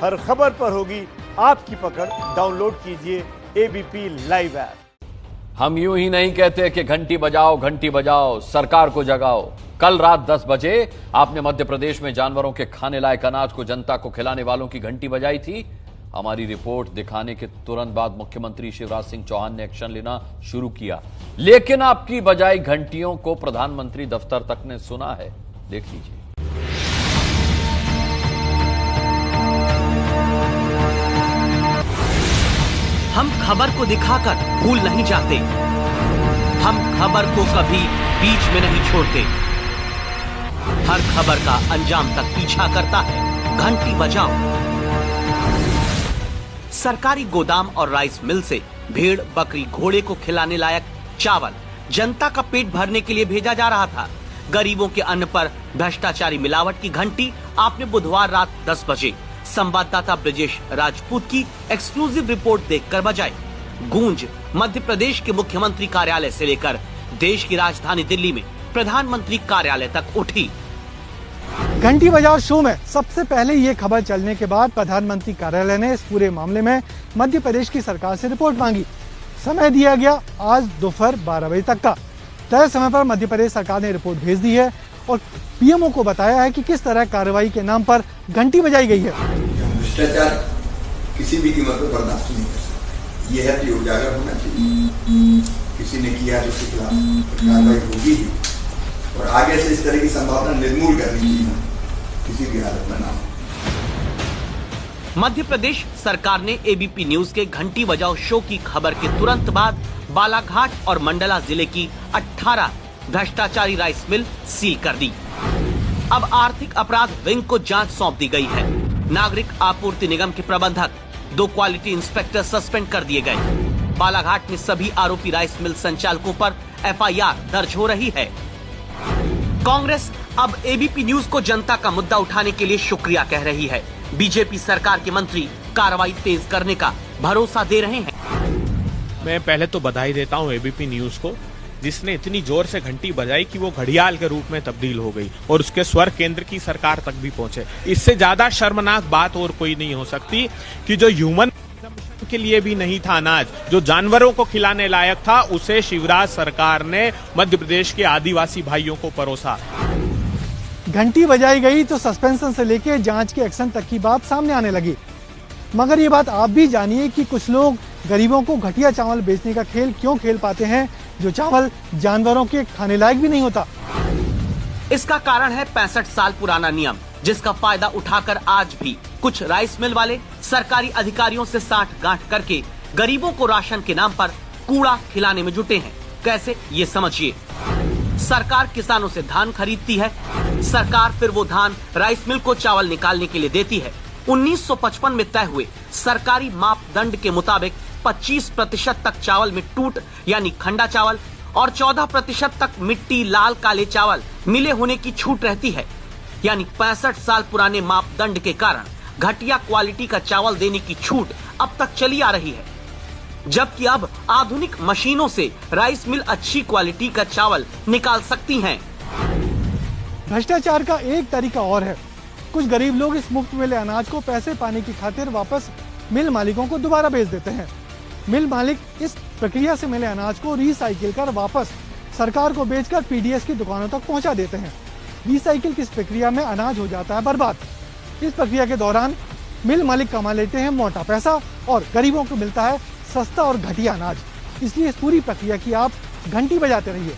हर खबर पर होगी आपकी पकड़। डाउनलोड कीजिए एबीपी लाइव ऐप। हम यूं ही नहीं कहते कि घंटी बजाओ, सरकार को जगाओ। कल रात 10 बजे आपने मध्य प्रदेश में जानवरों के खाने लायक अनाज को जनता को खिलाने वालों की घंटी बजाई थी। हमारी रिपोर्ट दिखाने के तुरंत बाद मुख्यमंत्री शिवराज सिंह चौहान ने एक्शन लेना शुरू किया, लेकिन आपकी बजाई घंटियों को प्रधानमंत्री दफ्तर तक ने सुना है। देख लीजिए। हम खबर को दिखाकर भूल नहीं जाते, हम खबर को कभी बीच में नहीं छोड़ते। हर खबर का अंजाम तक पीछा करता है घंटी बजाओ। सरकारी गोदाम और राइस मिल से भेड़, बकरी, घोड़े को खिलाने लायक चावल जनता का पेट भरने के लिए भेजा जा रहा था। गरीबों के अन्न पर भ्रष्टाचारी मिलावट की घंटी आपने बुधवार रात 10 बजे संवाददाता ब्रजेश राजपूत की एक्सक्लूसिव रिपोर्ट देखकर बजाई। गूंज मध्य प्रदेश के मुख्यमंत्री कार्यालय से लेकर देश की राजधानी दिल्ली में प्रधानमंत्री कार्यालय तक उठी। घंटी बजाओ शो में सबसे पहले ये खबर चलने के बाद प्रधानमंत्री कार्यालय ने इस पूरे मामले में मध्य प्रदेश की सरकार से रिपोर्ट मांगी। समय दिया गया आज दोपहर 12 बजे तक का। तय समय पर मध्य प्रदेश सरकार ने रिपोर्ट भेज दी है और पीएमओ को बताया है कि किस तरह कार्रवाई के नाम पर घंटी बजाई गई है। भ्रष्टाचार किसी भी कीमत पर बर्दाश्त नहीं कर सकता। यह है कि उजागर होना चाहिए। किसी ने किया तो उसके खिलाफ कार्रवाई होगी और आगे से इस तरह की संभावना निर्मूल करनी चाहिए, किसी भी हालत में ना हो। मध्य प्रदेश सरकार ने एबीपी न्यूज के घंटी बजाओ शो की खबर के तुरंत बाद बालाघाट और मंडला जिले की 18 भ्रष्टाचारी राइस मिल सील कर दी। अब आर्थिक अपराध विंग को जांच सौंप दी गई है। नागरिक आपूर्ति निगम के प्रबंधक, 2 क्वालिटी इंस्पेक्टर सस्पेंड कर दिए गए। बालाघाट में सभी आरोपी राइस मिल संचालकों पर एफआईआर दर्ज हो रही है। कांग्रेस अब एबीपी न्यूज को जनता का मुद्दा उठाने के लिए शुक्रिया कह रही है। बीजेपी सरकार के मंत्री कार्रवाई तेज करने का भरोसा दे रहे हैं। मैं पहले तो बधाई देता हूं एबीपी न्यूज को, जिसने इतनी जोर से घंटी बजाई कि वो घड़ियाल के रूप में तब्दील हो गई और उसके स्वर केंद्र की सरकार तक भी पहुंचे। इससे ज्यादा शर्मनाक बात और कोई नहीं हो सकती कि जो ह्यूमन के लिए भी नहीं था अनाज, जो जानवरों को खिलाने लायक था, उसे शिवराज सरकार ने मध्य प्रदेश के आदिवासी भाइयों को परोसा। घंटी बजाई गई तो सस्पेंशन से लेकर जांच के एक्शन तक की बात सामने आने लगी। मगर ये बात आप भी जानिए कि कुछ लोग गरीबों को घटिया चावल बेचने का खेल क्यों खेल पाते हैं, जो चावल जानवरों के खाने लायक भी नहीं होता। इसका कारण है 65 साल पुराना नियम, जिसका फायदा उठाकर आज भी कुछ राइस मिल वाले सरकारी अधिकारियों से साठ-गांठ करके गरीबों को राशन के नाम पर कूड़ा खिलाने में जुटे हैं। कैसे, ये समझिए। सरकार किसानों से धान खरीदती है, सरकार फिर वो धान राइस मिल को चावल निकालने के लिए देती है। 1955 में तय हुए सरकारी मापदंड के मुताबिक 25% तक चावल में टूट यानी खंडा चावल और 14% तक मिट्टी, लाल, काले चावल मिले होने की छूट रहती है। यानी 65 साल पुराने मापदंड के कारण घटिया क्वालिटी का चावल देने की छूट अब तक चली आ रही है, जबकि अब आधुनिक मशीनों से राइस मिल अच्छी क्वालिटी का चावल निकाल सकती हैं। भ्रष्टाचार का एक तरीका और है। कुछ गरीब लोग इस मुफ्त मिले अनाज को पैसे पाने की खातिर वापस मिल मालिकों को दोबारा बेच देते हैं। मिल मालिक इस प्रक्रिया से मिले अनाज को रिसाइकिल कर वापस सरकार को बेचकर पीडीएस की दुकानों तक पहुंचा देते हैं। रिसाइकिल की इस प्रक्रिया में अनाज हो जाता है बर्बाद। इस प्रक्रिया के दौरान मिल मालिक कमा लेते हैं मोटा पैसा और गरीबों को मिलता है सस्ता और घटिया अनाज। इसलिए इस पूरी प्रक्रिया की आप घंटी बजाते रहिए।